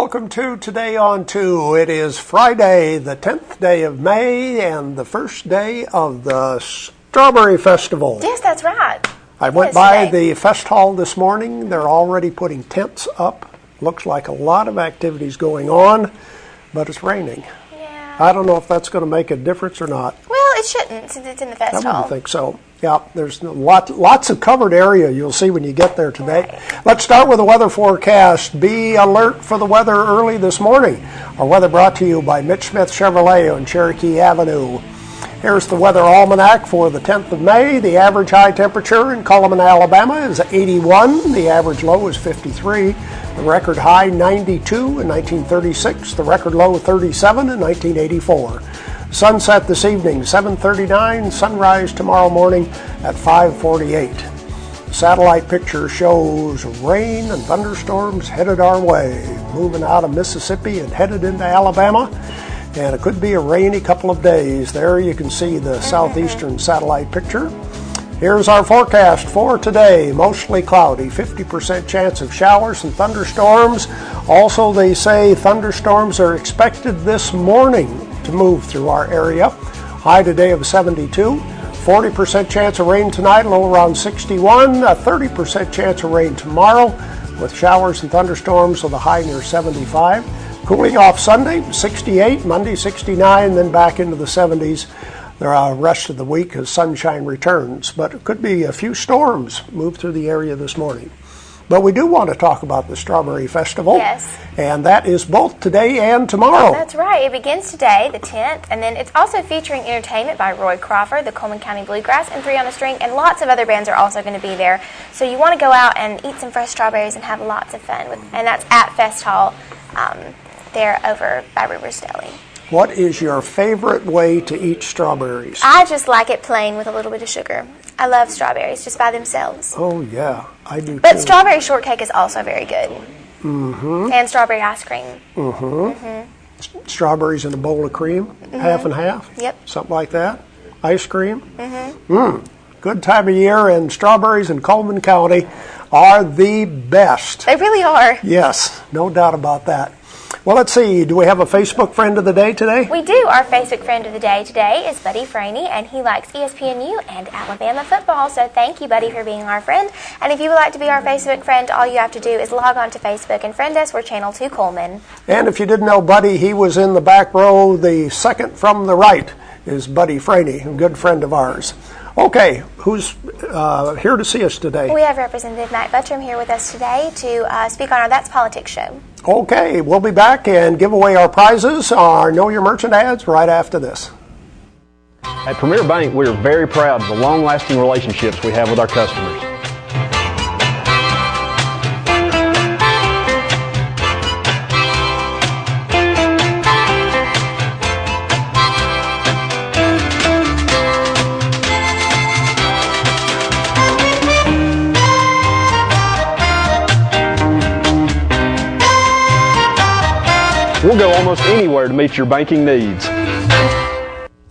Welcome to Today on 2. It is Friday, the 10th day of May, and the first day of the Strawberry Festival. Yes, that's right. I went by the Fest Hall this morning. They're already putting tents up. Looks like a lot of activities going on, but it's raining. Yeah. I don't know if that's going to make a difference or not. Well, it shouldn't since it's in the Fest Hall. I wouldn't think so. Yeah, there's lots of covered area you'll see when you get there today. Right. Let's start with the weather forecast. Be alert for the weather early this morning. Our weather brought to you by Mitch Smith Chevrolet on Cherokee Avenue. Here's the weather almanac for the 10th of May. The average high temperature in Cullman, Alabama is 81. The average low is 53. The record high 92 in 1936. The record low 37 in 1984. Sunset this evening, 7:39. Sunrise tomorrow morning at 5:48. Satellite picture shows rain and thunderstorms headed our way, moving out of Mississippi and headed into Alabama. And it could be a rainy couple of days. There you can see the southeastern satellite picture. Here's our forecast for today. Mostly cloudy, 50% chance of showers and thunderstorms. Also, they say thunderstorms are expected this morning to move through our area. High today of 72. 40% chance of rain tonight, low around 61. A 30% chance of rain tomorrow with showers and thunderstorms with a high near 75. Cooling off Sunday, 68. Monday, 69. Then back into the 70s the rest of the week as sunshine returns. But it could be a few storms move through the area this morning. But we do want to talk about the Strawberry Festival. Yes. And that is both today and tomorrow. That's right. It begins today, the 10th, and then it's also featuring entertainment by Roy Crawford, the Coleman County Bluegrass, and Three on a String, and lots of other bands are also going to be there. So you want to go out and eat some fresh strawberries and have lots of fun. And that's at Fest Hall there over by Rivers Deli. What is your favorite way to eat strawberries? I just like it plain with a little bit of sugar. I love strawberries just by themselves. Oh, yeah, I do But too. strawberry shortcake is also very good. Mm-hmm. And strawberry ice cream. Mm-hmm. Mm-hmm. Strawberries in a bowl of cream, half and half? Yep. Something like that? Ice cream? Mm-hmm. Good time of year, and strawberries in Coleman County are the best. They really are. Yes, no doubt about that. Well, let's see. Do we have a Facebook friend of the day today? We do. Our Facebook friend of the day today is Buddy Franey, and he likes ESPNU and Alabama football. So thank you, Buddy, for being our friend. And if you would like to be our Facebook friend, all you have to do is log on to Facebook and friend us. We're Channel 2 Coleman. And if you didn't know Buddy, he was in the back row. The second from the right is Buddy Franey, a good friend of ours. Okay, who's here to see us today? We have Representative Matt Buttram here with us today to speak on our That's Politics show. Okay, we'll be back and give away our prizes, our Know Your Merchant ads, right after this. At Premier Bank, we are very proud of the long-lasting relationships we have with our customers. We'll go almost anywhere to meet your banking needs.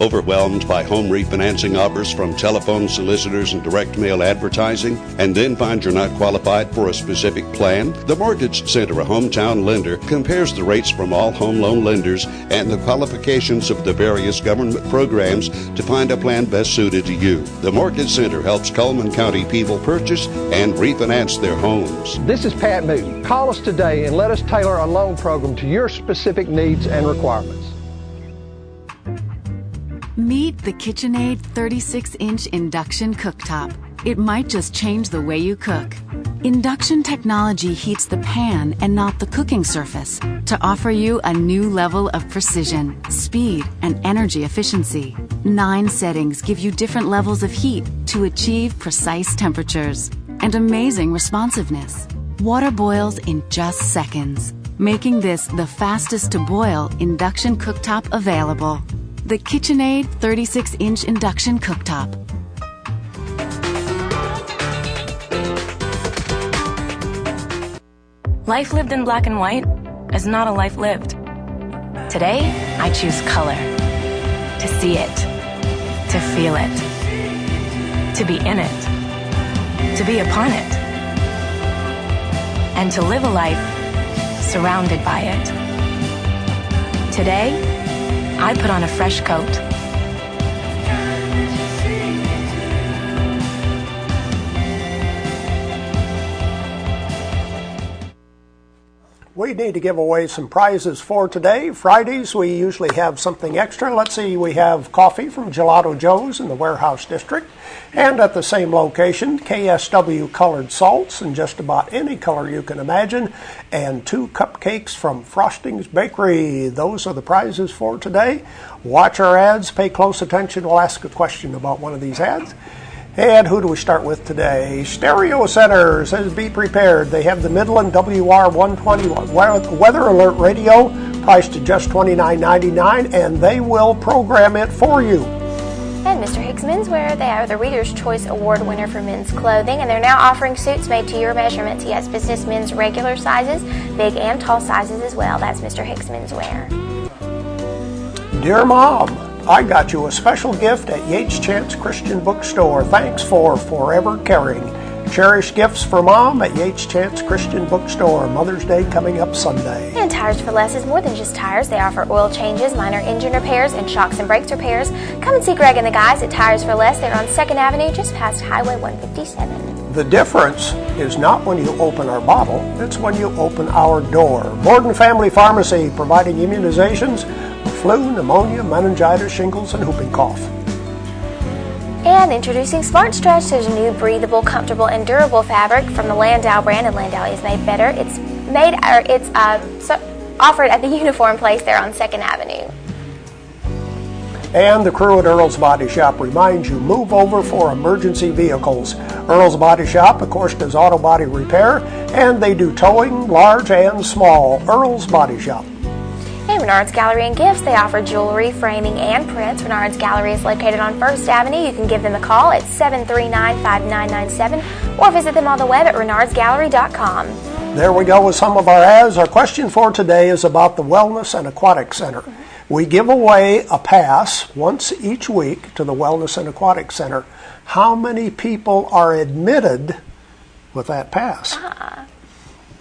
Overwhelmed by home refinancing offers from telephone solicitors and direct mail advertising, and then find you're not qualified for a specific plan? The Mortgage Center, a hometown lender, compares the rates from all home loan lenders and the qualifications of the various government programs to find a plan best suited to you. The Mortgage Center helps Coleman County people purchase and refinance their homes. This is Pat Newton. Call us today and let us tailor a loan program to your specific needs and requirements. Meet the KitchenAid 36-inch induction cooktop. It might just change the way you cook. Induction technology heats the pan and not the cooking surface to offer you a new level of precision, speed, and energy efficiency. 9 settings give you different levels of heat to achieve precise temperatures and amazing responsiveness. Water boils in just seconds, making this the fastest to boil induction cooktop available. The KitchenAid 36-inch induction cooktop. Life lived in black and white is not a life lived. Today, I choose color. To see it. To feel it. To be in it. To be upon it. And to live a life surrounded by it. Today, I put on a fresh coat. We need to give away some prizes for today. Fridays, we usually have something extra. Let's see, we have coffee from Gelato Joe's in the Warehouse District. And at the same location, KSW colored salts in just about any color you can imagine. And 2 cupcakes from Frosting's Bakery. Those are the prizes for today. Watch our ads, pay close attention. We'll ask a question about one of these ads. And who do we start with today? Stereo Center says be prepared. They have the Midland WR120 Weather Alert Radio, priced at just $29.99, and they will program it for you. And Mr. Hicks Menswear, they are the Reader's Choice Award winner for men's clothing, and they're now offering suits made to your measurements. Yes, business men's regular sizes, big and tall sizes as well. That's Mr. Hicks Menswear. Dear Mom, I got you a special gift at Yates Chance Christian Bookstore. Thanks for forever caring. Cherished gifts for Mom at Yates Chance Christian Bookstore. Mother's Day coming up Sunday. And Tires for Less is more than just tires. They offer oil changes, minor engine repairs, and shocks and brakes repairs. Come and see Greg and the guys at Tires for Less. They're on 2nd Avenue, just past Highway 157. The difference is not when you open our bottle, it's when you open our door. Borden Family Pharmacy, providing immunizations for flu, pneumonia, meningitis, shingles, and whooping cough. And introducing Smart Stretch. There's a new breathable, comfortable, and durable fabric from the Landau brand, and Landau is made better. It's offered at the Uniform Place there on 2nd Avenue. And the crew at Earl's Body Shop reminds you, move over for emergency vehicles. Earl's Body Shop, of course, does auto body repair, and they do towing, large and small. Earl's Body Shop. And Renard's Gallery and Gifts, they offer jewelry, framing, and prints. Renard's Gallery is located on 1st Avenue. You can give them a call at 739-5997 or visit them on the web at renardsgallery.com. There we go with some of our ads. Our question for today is about the Wellness and Aquatic Center. We give away a pass once each week to the Wellness and Aquatic Center. How many people are admitted with that pass?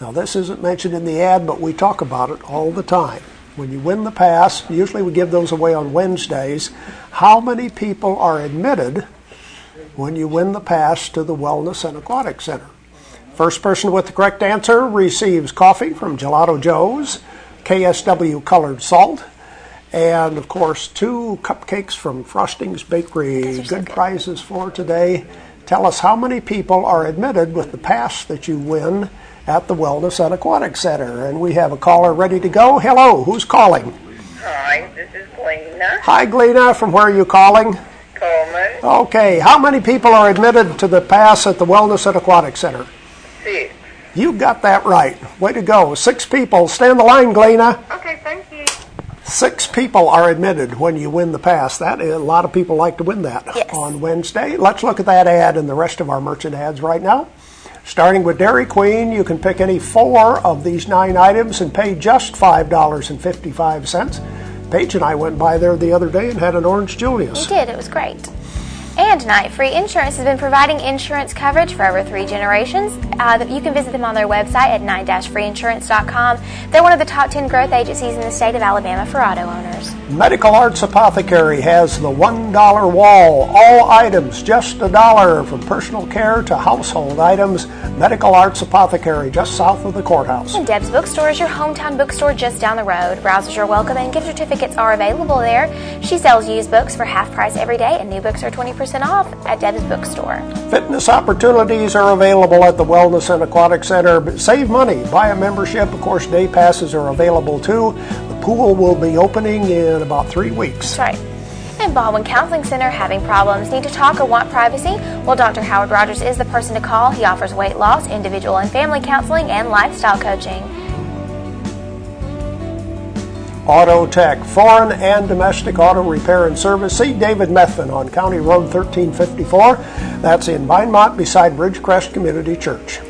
Now, this isn't mentioned in the ad, but we talk about it all the time. When you win the pass, usually we give those away on Wednesdays. How many people are admitted when you win the pass to the Wellness and Aquatic Center? First person with the correct answer receives coffee from Gelato Joe's, KSW colored salt, and of course 2 cupcakes from Frosting's Bakery. Good prizes for today. Tell us how many people are admitted with the pass that you win at the Wellness and Aquatic Center. And we have a caller ready to go. Hello, who's calling? Hi, this is Gleena. Hi, Gleena. From where are you calling? Coleman. Okay, how many people are admitted to the pass at the Wellness and Aquatic Center? 6. You got that right. Way to go. 6 people. Stay on the line, Gleena. Okay, thank you. 6 people are admitted when you win the pass. That is, a lot of people like to win that on Wednesday. Let's look at that ad and the rest of our merchant ads right now. Starting with Dairy Queen, you can pick any 4 of these 9 items and pay just $5.55. Paige and I went by there the other day and had an Orange Julius. You did. It was great. And tonight, Free Insurance has been providing insurance coverage for over 3 generations. You can visit them on their website at 9-freeinsurance.com. They're one of the top 10 growth agencies in the state of Alabama for auto owners. Medical Arts Apothecary has the $1 wall. All items just $1, from personal care to household items. Medical Arts Apothecary, just south of the courthouse. And Deb's Bookstore is your hometown bookstore just down the road. Browsers are welcome and gift certificates are available there. She sells used books for half price every day, and new books are 20% off at Deb's Bookstore. Fitness opportunities are available at the Wellness and Aquatic Center. But save money, buy a membership. Of course, day passes are available too. The pool will be opening in about 3 weeks. That's right. And Baldwin Counseling Center, having problems, need to talk, or want privacy? Well, Dr. Howard Rogers is the person to call. He offers weight loss, individual and family counseling, and lifestyle coaching. Auto Tech, foreign and domestic auto repair and service. See David Methvin on County Road 1354. That's in Vinemont beside Ridgecrest Community Church.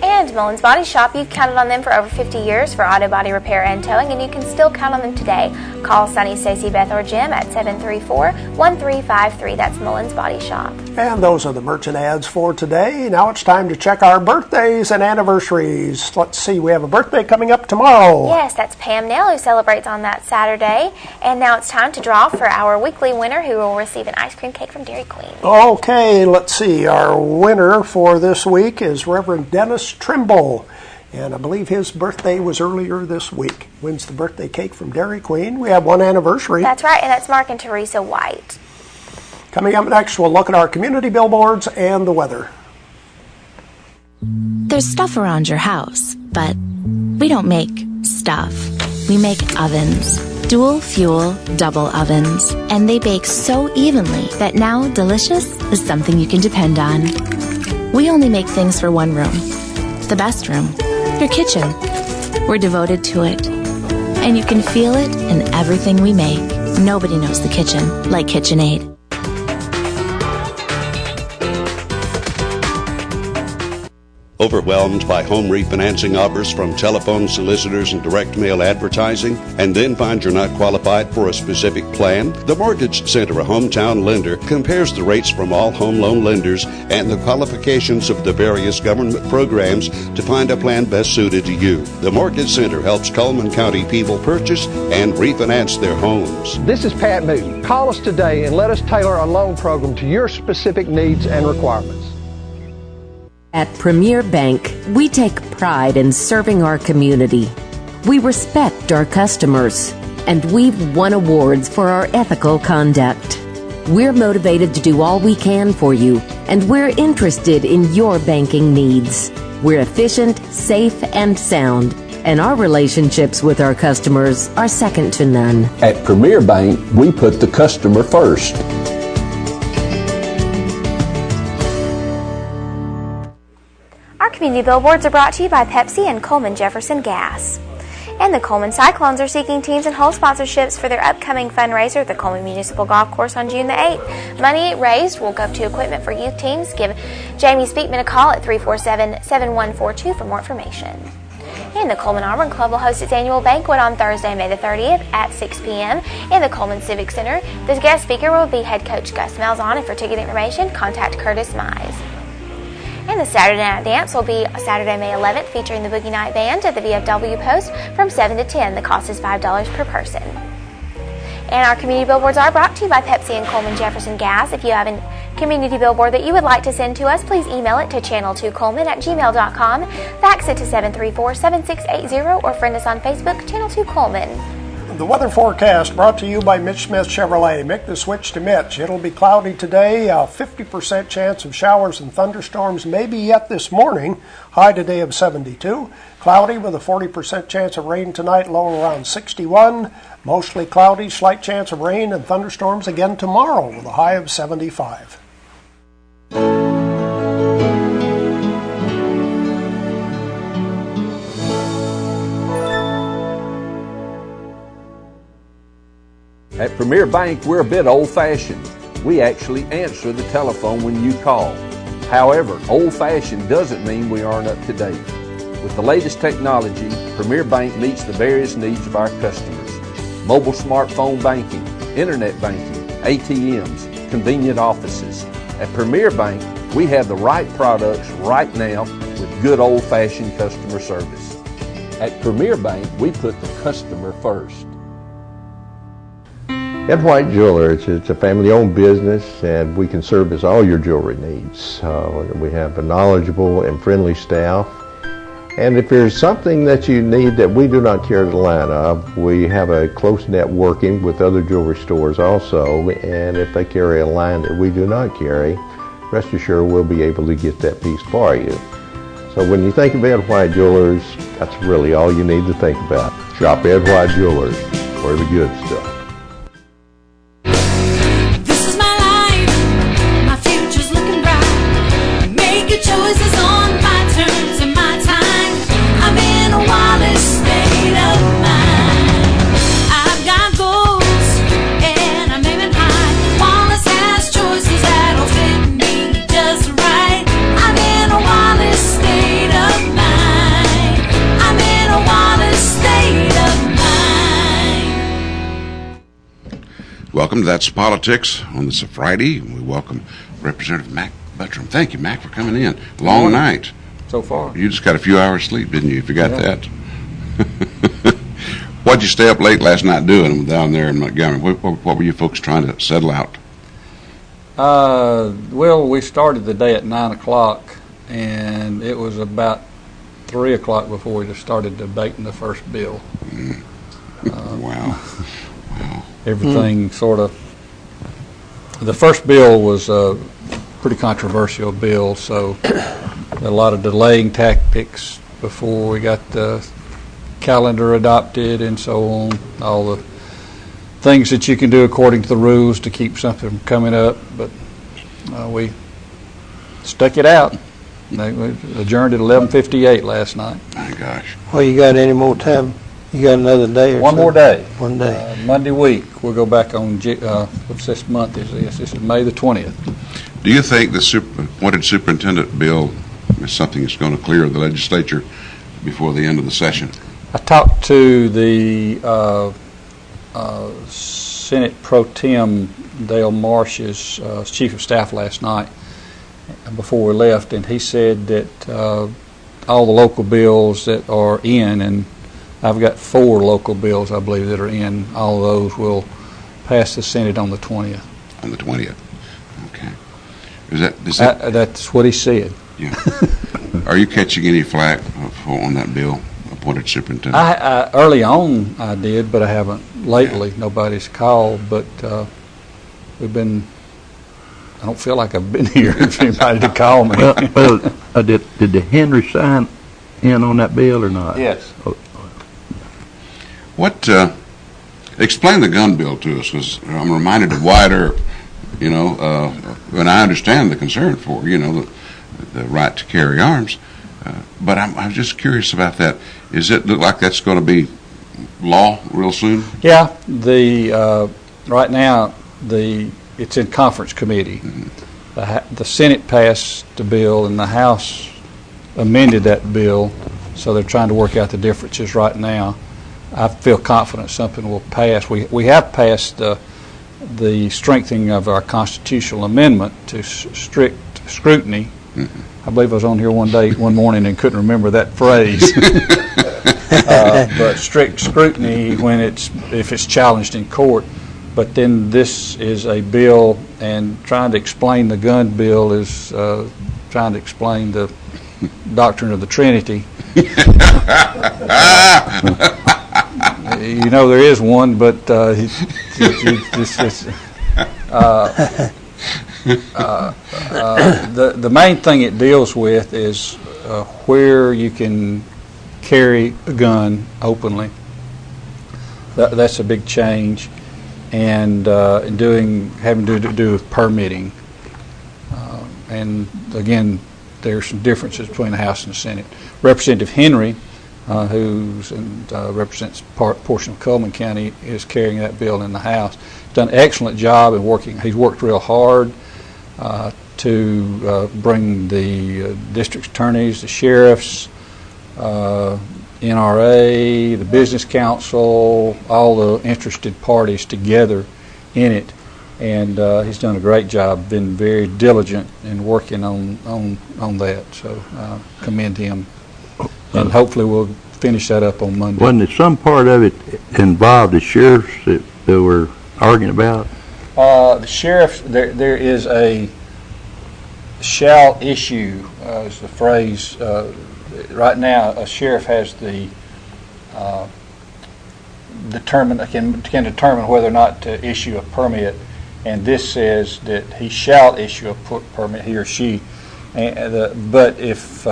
And And Mullins Body Shop, you've counted on them for over 50 years for auto body repair and towing, and you can still count on them today. Call Sunny, Stacy, Beth, or Jim at 734-1353. That's Mullins Body Shop. And those are the merchant ads for today. Now it's time to check our birthdays and anniversaries. Let's see, we have a birthday coming up tomorrow. Yes, that's Pam Nell, who celebrates on that Saturday. And now it's time to draw for our weekly winner, who will receive an ice cream cake from Dairy Queen. Okay, let's see. Our winner for this week is Reverend Dennis Trimble. And I believe his birthday was earlier this week. Wins the birthday cake from Dairy Queen. We have one anniversary. That's right, and that's Mark and Teresa White. Coming up next, we'll look at our community billboards and the weather. There's stuff around your house, but we don't make stuff. We make ovens. Dual fuel, double ovens. And they bake so evenly that now delicious is something you can depend on. We only make things for one room. The best room. Your kitchen. We're devoted to it. And you can feel it in everything we make. Nobody knows the kitchen like KitchenAid. Overwhelmed by home refinancing offers from telephone solicitors and direct mail advertising, and then find you're not qualified for a specific plan? The Mortgage Center, a hometown lender, compares the rates from all home loan lenders and the qualifications of the various government programs to find a plan best suited to you. The Mortgage Center helps Coleman County people purchase and refinance their homes. This is Pat Newton. Call us today and let us tailor a loan program to your specific needs and requirements. At Premier Bank, we take pride in serving our community. We respect our customers, and we've won awards for our ethical conduct. We're motivated to do all we can for you, and we're interested in your banking needs. We're efficient, safe, and sound, and our relationships with our customers are second to none. At Premier Bank, we put the customer first. Community billboards are brought to you by Pepsi and Coleman Jefferson Gas. And the Coleman Cyclones are seeking teams and hole sponsorships for their upcoming fundraiser at the Coleman Municipal Golf Course on June the 8th. Money raised will go to equipment for youth teams. Give Jamie Speakman a call at 347-7142 for more information. And the Coleman Auburn Club will host its annual banquet on Thursday, May the 30th at 6 p.m. in the Coleman Civic Center. The guest speaker will be head coach Gus Malzahn, and for ticket information, contact Curtis Mize. And the Saturday Night Dance will be Saturday, May 11th, featuring the Boogie Night Band at the VFW Post from 7 to 10. The cost is $5 per person. And our community billboards are brought to you by Pepsi and Coleman Jefferson Gas. If you have a community billboard that you would like to send to us, please email it to channel2coleman@gmail.com, fax it to 734-7680, or friend us on Facebook, Channel 2 Coleman. The weather forecast brought to you by Mitch Smith Chevrolet. Make the switch to Mitch. It'll be cloudy today, a 50% chance of showers and thunderstorms maybe yet this morning. High today of 72. Cloudy with a 40% chance of rain tonight, low around 61. Mostly cloudy, slight chance of rain and thunderstorms again tomorrow with a high of 75. At Premier Bank, we're a bit old-fashioned. We actually answer the telephone when you call. However, old-fashioned doesn't mean we aren't up to date. With the latest technology, Premier Bank meets the various needs of our customers. Mobile smartphone banking, internet banking, ATMs, convenient offices. At Premier Bank, we have the right products right now with good old-fashioned customer service. At Premier Bank, we put the customer first. Ed White Jewelers, it's a family-owned business, and we can service all your jewelry needs. We have a knowledgeable and friendly staff, and if there's something that you need that we do not carry the line of, we have a close networking with other jewelry stores also, and if they carry a line that we do not carry, rest assured we'll be able to get that piece for you. So when you think of Ed White Jewelers, that's really all you need to think about. Shop Ed White Jewelers for the good stuff. Choices on my terms and my time. I'm in a wildest state of mind. I've got goals and I'm aiming high. Wallace has choices that'll fit me just right. I'm in a wildest state of mind. welcome to That's Politics on this Friday. We welcome Representative Mac Buttram. Thank you, Mac, for coming in. Long night. So far. You just got a few hours sleep, didn't you, if you got that? What'd you stay up late last night doing down there in Montgomery? What were you folks trying to settle out? Well, we started the day at 9 o'clock, and it was about 3 o'clock before we just started debating the first bill. Wow. Everything sort of... The first bill was a pretty controversial bill, so a lot of delaying tactics before we got the calendar adopted and so on, all the things that you can do according to the rules to keep something from coming up, but we stuck it out. We adjourned at 11:58 last night. My gosh. Well, you got any more time? You got another day or One more day. One day. Monday week. We'll go back on, what's this month is this? This is May the 20th. Do you think the appointed superintendent bill is something that's going to clear the legislature before the end of the session? I talked to the Senate Pro Tem Dale Marsh's Chief of Staff last night before we left, and he said that all the local bills that are in, and I've got 4 local bills, I believe, that are in. All of those will pass the Senate on the 20th. On the 20th. Okay. That's what he said. Yeah. Are you catching any flack on that bill, appointed superintendent? Early on I did, but I haven't lately. Yeah. Nobody's called, but we've been... I don't feel like I've been here for anybody to call me. Did the Henry sign in on that bill or not? Yes. Oh. What, explain the gun bill to us, because I'm reminded of Wyatt Earp, and I understand the concern for, the right to carry arms, but I'm just curious about that. Does it look like that's going to be law real soon? Yeah, right now, it's in conference committee. Mm-hmm. The Senate passed the bill, and the House amended that bill, so they're trying to work out the differences right now. I feel confident something will pass. We have passed the strengthening of our constitutional amendment to strict scrutiny. Mm-hmm. I believe I was on here one morning and couldn't remember that phrase. But strict scrutiny if it's challenged in court. But then this is a bill, and trying to explain the gun bill is trying to explain the doctrine of the Trinity. There is one, but the main thing it deals with is where you can carry a gun openly. That's a big change, and having to do with permitting. And again, there's some differences between the House and the Senate. Representative Henry, who represents a portion of Coleman County, is carrying that bill in the House. Done an excellent job in working. He's worked real hard to bring the district attorneys, the sheriffs, NRA, the Business Council, all the interested parties together in it. And he's done a great job, been very diligent in working on that. So commend him. And hopefully we'll finish that up on Monday. Wasn't there some part of it involved the sheriffs that were arguing about? The sheriffs, there is a shall issue, is the phrase. Right now, a sheriff has the can determine whether or not to issue a permit, and this says that he shall issue a permit, he or she. But if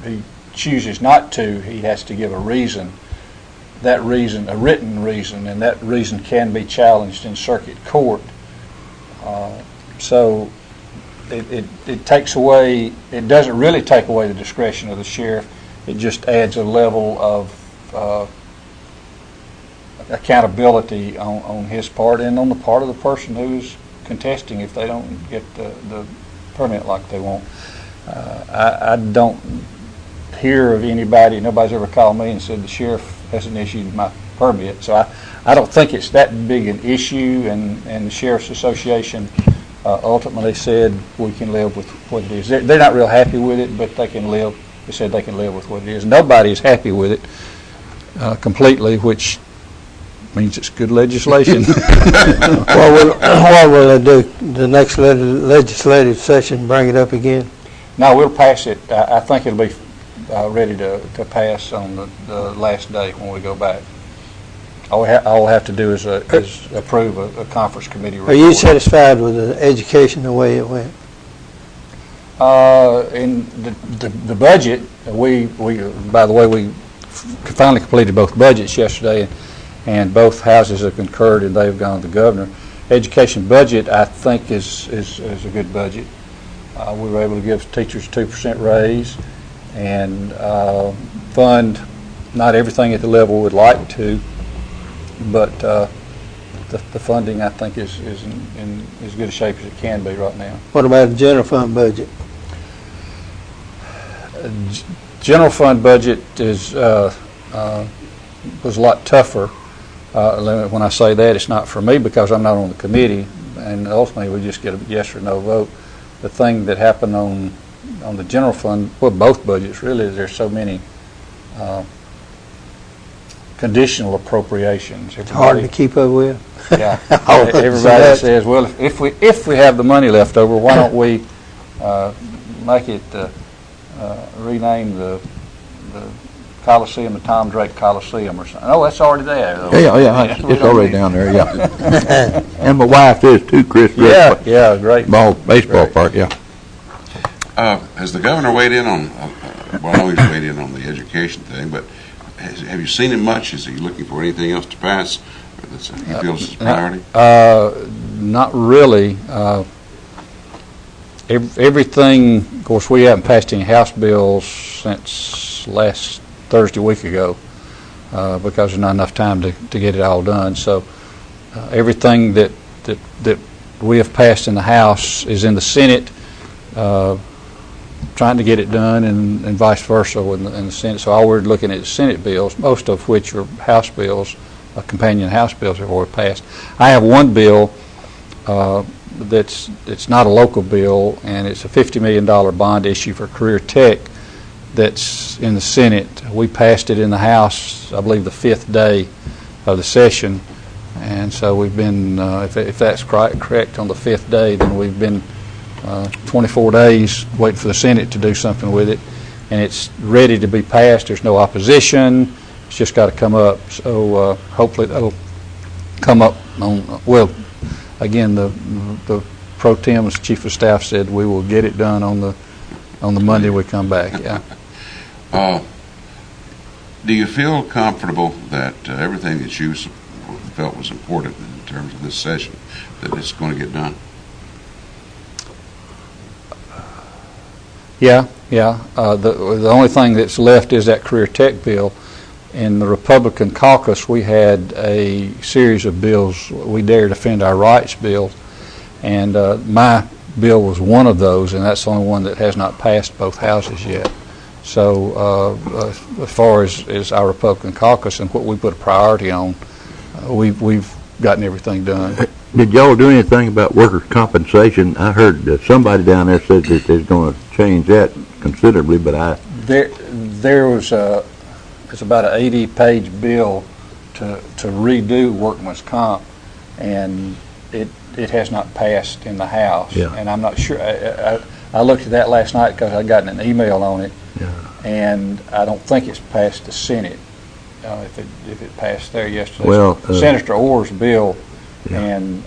he chooses not to, he has to give a reason. That reason, a written reason, and that reason can be challenged in circuit court. So it takes away, it doesn't really take away the discretion of the sheriff. It just adds a level of accountability on his part and on the part of the person who's contesting if they don't get the permit like they want. I don't hear of nobody's ever called me and said the sheriff hasn't issued my permit. So I don't think it's that big an issue, and the Sheriff's Association ultimately said we can live with what it is. They're not real happy with it, but they can live. They said they can live with what it is. Nobody is happy with it completely, which means it's good legislation. What will they do? The next legislative session, bring it up again? No, we'll pass it. I think it'll be ready to pass on the last day when we go back. All we'll have to do is approve a conference committee report. Are you satisfied with the education the way it went? In the budget, we by the way, we finally completed both budgets yesterday, and both houses have concurred, and they've gone to the governor. Education budget, I think, is a good budget. We were able to give teachers a 2% raise and fund not everything at the level we'd like to, but the funding, I think, is in as good a shape as it can be right now. What about the general fund budget? General fund budget was a lot tougher. When I say that, it's not for me because I'm not on the committee, and ultimately we just get a yes or no vote. The thing that happened on the general fund, well, both budgets really, is there's so many conditional appropriations. It's hard to keep up with. Yeah, everybody says, well, if we have the money left over, why don't we make it rename the Coliseum, the Tom Drake Coliseum or something. Oh, that's already there. Yeah, it's already down there, yeah. And my wife is too, Chris. Yeah, great. Baseball park, yeah. Has the governor weighed in on, well, I know he's weighed in on the education thing, but have you seen him much? Is he looking for anything else to pass that he feels is a priority? Not really. Everything, of course, we haven't passed any House bills since last Thursday week ago because there's not enough time to get it all done. So everything that we have passed in the House is in the Senate, trying to get it done, and vice versa in the Senate. So all we're looking at is Senate bills, most of which are House bills, companion House bills that were passed. I have one bill it's not a local bill, and it's a $50 million bond issue for Career Tech that's in the Senate. We passed it in the House, I believe, the 5th day of the session, and so we've been, if that's correct, on the 5th day, then we've been 24 days waiting for the Senate to do something with it, and it's ready to be passed. There's no opposition. It's just got to come up. So hopefully that'll come up on, well, again, the pro tem's chief of staff said we will get it done on the Monday we come back. Yeah. Do you feel comfortable that everything that you felt was important in terms of this session, that it's going to get done? Yeah. The only thing that's left is that Career Tech bill. In the Republican caucus, we had a series of bills, We Dare Defend Our Rights bills, and my bill was one of those, and that's the only one that has not passed both houses yet. So as far as our Republican caucus and what we put a priority on, we've gotten everything done. Did y'all do anything about workers' compensation? I heard somebody down there said that they're going to change that considerably, but there was it's about an 80-page bill to redo workman's comp, and it has not passed in the House. Yeah. And I'm not sure. I looked at that last night because I'd gotten an email on it, and I don't think it's passed the Senate. If it passed there yesterday, well, Senator Orr's bill, and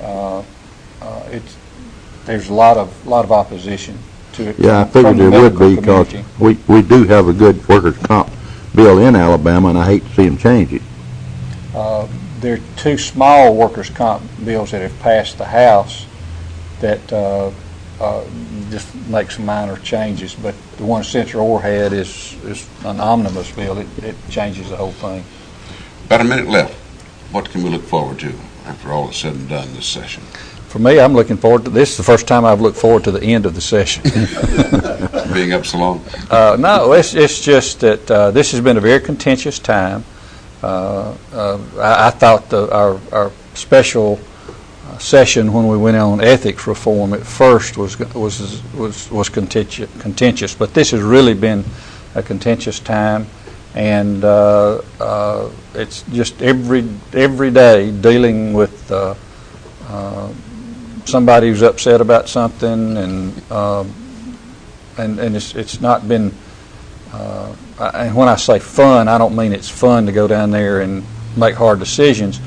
there's a lot of opposition to it. Yeah, I figured there would be because we do have a good workers' comp bill in Alabama, and I hate to see them change it. There are two small workers' comp bills that have passed the House that just make some minor changes, but the one Senator Orr had is an omnibus bill. It changes the whole thing. About a minute left. What can we look forward to after all is said and done this session? For me, I'm looking forward to this. Is the first time I've looked forward to the end of the session. Being up so long? No, it's just that this has been a very contentious time. I thought our special session when we went on ethics reform at first was contentious, but this has really been a contentious time, and it's just every day dealing with somebody who's upset about something, and it's not been. And when I say fun, I don't mean it's fun to go down there and make hard decisions,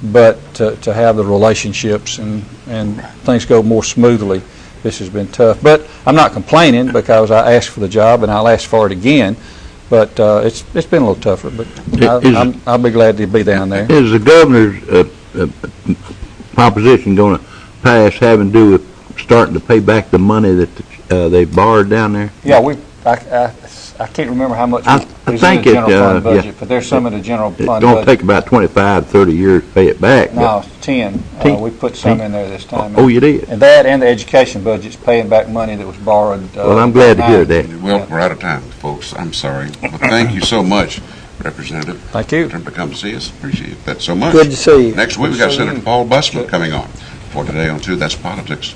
but to have the relationships and things go more smoothly. This has been tough, but I'm not complaining because I asked for the job and I'll ask for it again. But it's been a little tougher. But I'll be glad to be down there. Is the governor's proposition going to pass having to do with starting to pay back the money that they borrowed down there? Yeah, I can't remember how much I is think in the general fund budget, yeah. but there's some in the general fund budget. It's going to take about 25, 30 years to pay it back. No, it's 10. We put some in there this time. Oh, you did? And that and the education budget's paying back money that was borrowed. Well, I'm glad to hear that. Well, we're out of time, folks. I'm sorry. Well, thank you so much, Representative. Thank you. For come to see us. Appreciate that so much. Good to see you. Next week, we got Senator Paul Buttram coming on. For today on 2, That's Politics.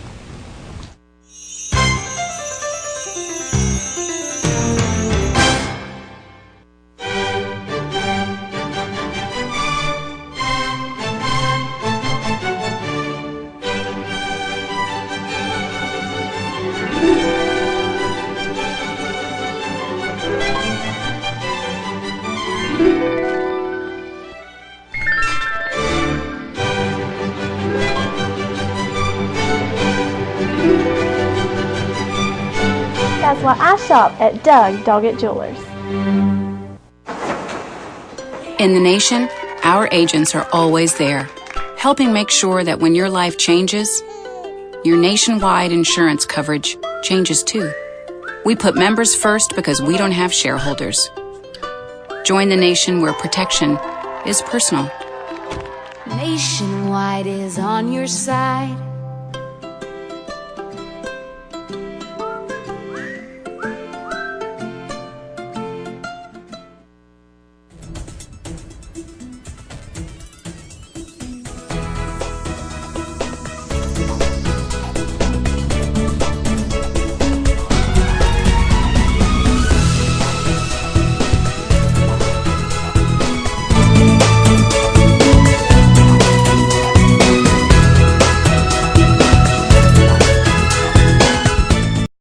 That's why I shop at Doug Doggett Jewelers. In the nation, our agents are always there, helping make sure that when your life changes, your nationwide insurance coverage changes too. We put members first because we don't have shareholders. Join the nation where protection is personal. Nationwide is on your side.